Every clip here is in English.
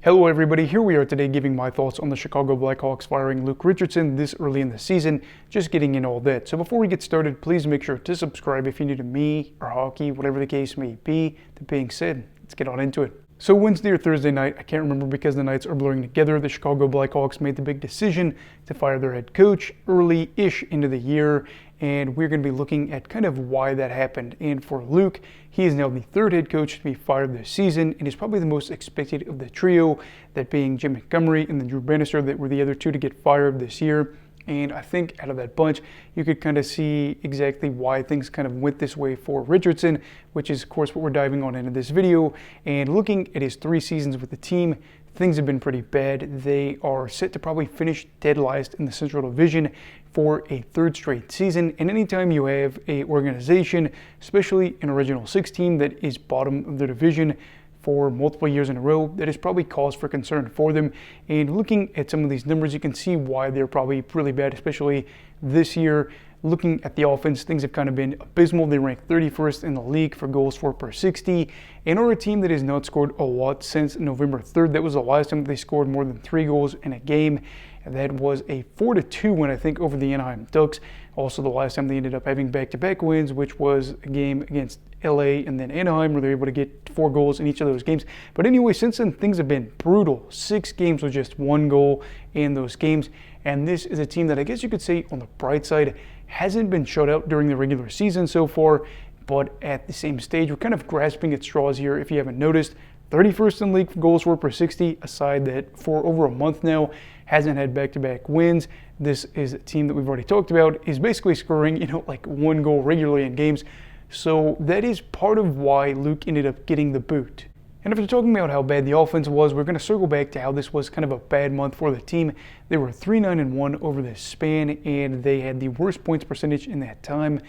Hello everybody, here we are today giving my thoughts on the Chicago Blackhawks firing Luke Richardson this early in the season, just getting in all that. So before we get started, please make sure to subscribe if you're new to me or hockey, whatever the case may be. That being said, let's get on into it. So Wednesday or Thursday night, I can't remember because the nights are blurring together, the Chicago Blackhawks made the big decision to fire their head coach early-ish into the year, and we're going to be looking at kind of why that happened. And for Luke, he is now the third head coach to be fired this season, and is probably the most expected of the trio, that being Jim Montgomery and then Drew Bannister, that were the other two to get fired this year. And I think out of that bunch, you could kind of see exactly why things kind of went this way for Richardson, which is, of course, what we're diving on into this video. And looking at his 3 seasons with the team, things have been pretty bad. They are set to probably finish dead last in the Central Division for a 3rd straight season. And anytime you have an organization, especially an Original Six team that is bottom of the division for multiple years in a row, that is probably cause for concern for them. And looking at some of these numbers, you can see why they're probably really bad, especially this year. Looking at the offense, things have kind of been abysmal. They rank 31st in the league for goals for per 60, and are a team that has not scored a lot since November 3rd. That was the last time they scored more than 3 goals in a game, and that was a 4-2 win, I think, over the Anaheim Ducks. Also the last time they ended up having back-to-back wins, which was a game against LA and then Anaheim, where they were able to get 4 goals in each of those games. But anyway, since then, things have been brutal. 6 games with just 1 goal in those games. And this is a team that I guess you could say, on the bright side, hasn't been shut out during the regular season so far. But at the same stage, we're kind of grasping at straws here, if you haven't noticed. 31st in league for goals for per 60, a side that for over a month now hasn't had back-to-back wins. This is a team that we've already talked about, is basically scoring, like 1 goal regularly in games. So that is part of why Luke ended up getting the boot. And after talking about how bad the offense was, we're going to circle back to how this was kind of a bad month for the team. They were 3-9-1 over this span, and they had the worst points percentage in that time.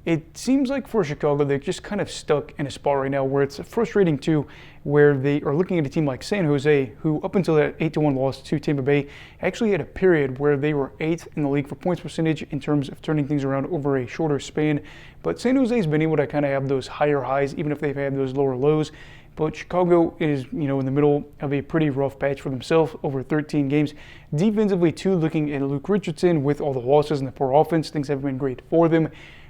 It seems like for Chicago, they're just kind of stuck in a spot right now where it's frustrating too, where they are looking at a team like San Jose, who up until that 8-1 loss to Tampa Bay, actually had a period where they were 8th in the league for points percentage in terms of turning things around over a shorter span. But San Jose has been able to kind of have those higher highs, even if they've had those lower lows. But Chicago is, in the middle of a pretty rough patch for themselves over 13 games. Defensively too, looking at Luke Richardson with all the losses and the poor offense, things haven't been great for them.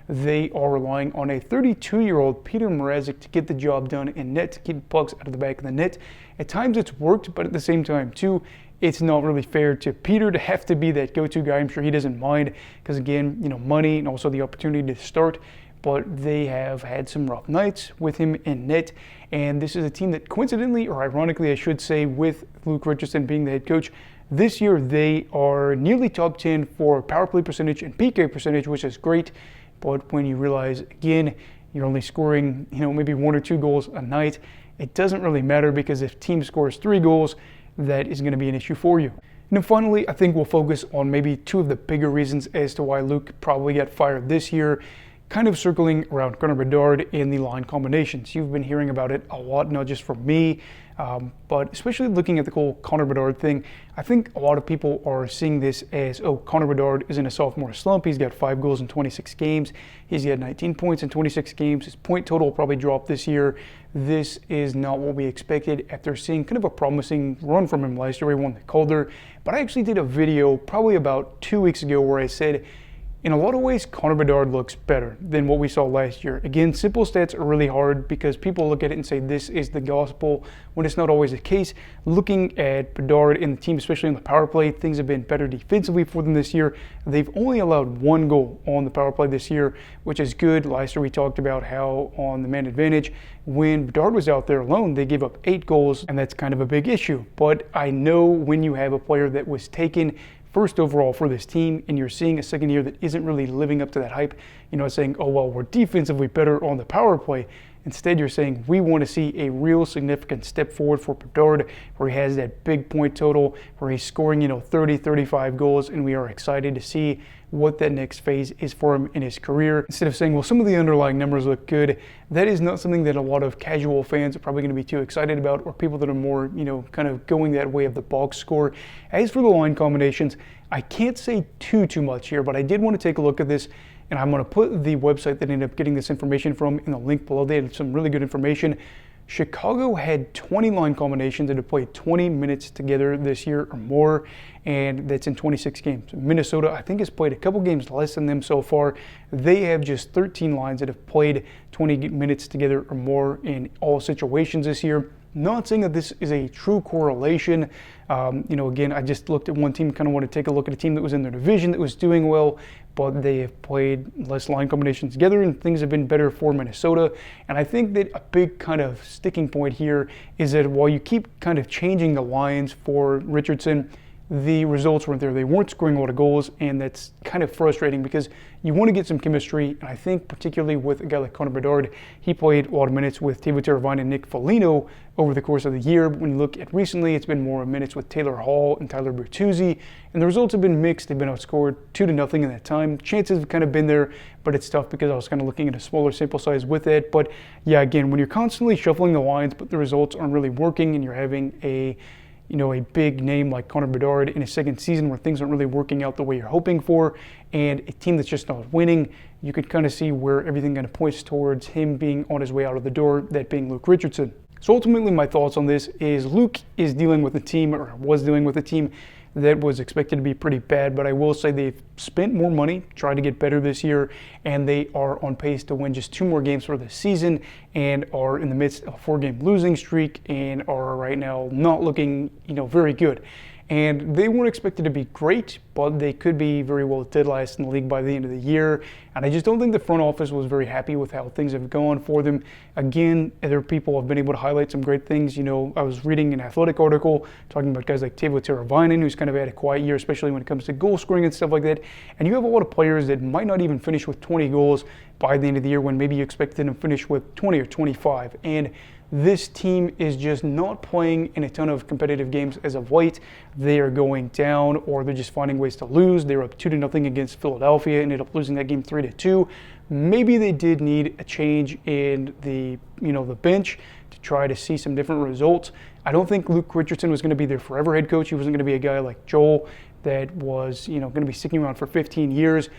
They are relying on a 32-year-old Peter Mrazek to get the job done in net, to keep pucks out of the back of the net. At times it's worked, but at the same time too, it's not really fair to Peter to have to be that go-to guy. I'm sure he doesn't mind because, again, money and also the opportunity to start. But they have had some rough nights with him in net. And this is a team that coincidentally, or ironically I should say, with Luke Richardson being the head coach, this year they are nearly top 10 for power play percentage and PK percentage, which is great. But when you realize, again, you're only scoring, maybe 1 or 2 goals a night, it doesn't really matter, because if team scores 3 goals, that is going to be an issue for you. And then finally, I think we'll focus on maybe 2 of the bigger reasons as to why Luke probably got fired this year, kind of circling around Connor Bedard and the line combinations. You've been hearing about it a lot, not just from me, but especially looking at the whole Connor Bedard thing. I think a lot of people are seeing this as, Connor Bedard is in a sophomore slump. He's got 5 goals in 26 games. He's got 19 points in 26 games. His point total will probably drop this year. This is not what we expected after seeing kind of a promising run from him last year. He won the Calder. But I actually did a video probably about 2 weeks ago where I said, in a lot of ways, Connor Bedard looks better than what we saw last year. Again, simple stats are really hard because people look at it and say this is the gospel, when it's not always the case. Looking at Bedard and the team, especially on the power play, things have been better defensively for them this year. They've only allowed 1 goal on the power play this year, which is good. Last year we talked about how on the man advantage, when Bedard was out there alone, they gave up 8 goals, and that's kind of a big issue. But I know when you have a player that was taken first overall for this team, and you're seeing a second year that isn't really living up to that hype, saying, we're defensively better on the power play. Instead, you're saying we want to see a real significant step forward for Bedard, where he has that big point total, where he's scoring, 30, 35 goals, and we are excited to see what that next phase is for him in his career. Instead of saying, some of the underlying numbers look good, that is not something that a lot of casual fans are probably going to be too excited about, or people that are more, kind of going that way of the box score. As for the line combinations, I can't say too much here, but I did want to take a look at this. And I'm going to put the website that I ended up getting this information from in the link below. They had some really good information Chicago had 20 line combinations that have played 20 minutes together this year or more, and that's in 26 games. Minnesota, I think, has played a couple games less than them so far. They have just 13 lines that have played 20 minutes together or more in all situations this year. Not saying that this is a true correlation. Again, I just looked at one team, kind of want to take a look at a team that was in their division that was doing well, but they have played less line combinations together and things have been better for Minnesota. And I think that a big kind of sticking point here is that while you keep kind of changing the lines for Richardson, the results weren't there. They weren't scoring a lot of goals, and that's kind of frustrating because you want to get some chemistry. And I think particularly with a guy like Connor Bedard, he played a lot of minutes with Teuvo Teravainen and Nick Foligno over the course of the year. But when you look at recently, it's been more minutes with Taylor Hall and Tyler Bertuzzi, and the results have been mixed. They've been outscored 2-0 in that time. Chances have kind of been there, but it's tough because I was kind of looking at a smaller sample size with it. But yeah, again, when you're constantly shuffling the lines, but the results aren't really working, and you're having a big name like Connor Bedard in his second season where things aren't really working out the way you're hoping for, and a team that's just not winning, you could kind of see where everything kind of points towards him being on his way out of the door, that being Luke Richardson. So ultimately, my thoughts on this is Luke is dealing with a team, or was dealing with a team, that was expected to be pretty bad, but I will say they've spent more money, tried to get better this year, and they are on pace to win just 2 more games for the season and are in the midst of a 4-game losing streak and are right now not looking, very good. And they weren't expected to be great, but they could be very well dead last in the league by the end of the year. And I just don't think the front office was very happy with how things have gone for them. Again, other people have been able to highlight some great things. I was reading an Athletic article talking about guys like Teuvo Teravainen, who's kind of had a quiet year, especially when it comes to goal scoring and stuff like that. And you have a lot of players that might not even finish with 20 goals by the end of the year when maybe you expected them to finish with 20 or 25. And this team is just not playing in a ton of competitive games as of late. They are going down, or they're just finding ways to lose. They were up 2-0 against Philadelphia and ended up losing that game 3-2. Maybe they did need a change in the bench to try to see some different results. I don't think Luke Richardson was going to be their forever head coach. He wasn't going to be a guy like Joel that was going to be sticking around for 15 years.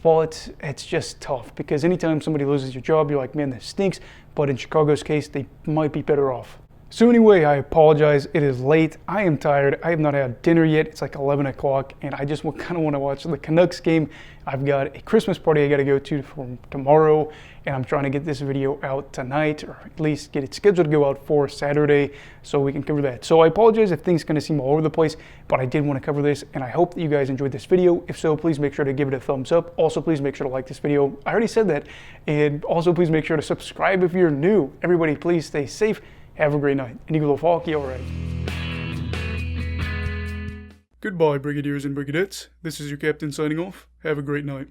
But it's just tough because anytime somebody loses your job, you're like, man, this stinks. But in Chicago's case, they might be better off. So anyway, I apologize. It is late. I am tired. I have not had dinner yet. It's like 11 o'clock, and I just kind of want to watch the Canucks game. I've got a Christmas party I got to go to for tomorrow, and I'm trying to get this video out tonight, or at least get it scheduled to go out for Saturday so we can cover that. So I apologize if things kind of seem all over the place, but I did want to cover this, and I hope that you guys enjoyed this video. If so, please make sure to give it a thumbs up. Also, please make sure to like this video. I already said that. And also, please make sure to subscribe if you're new. Everybody, please stay safe. Have a great night. And Eagle of Hockey, all right. Goodbye, Brigadiers and Brigadettes. This is your captain signing off. Have a great night.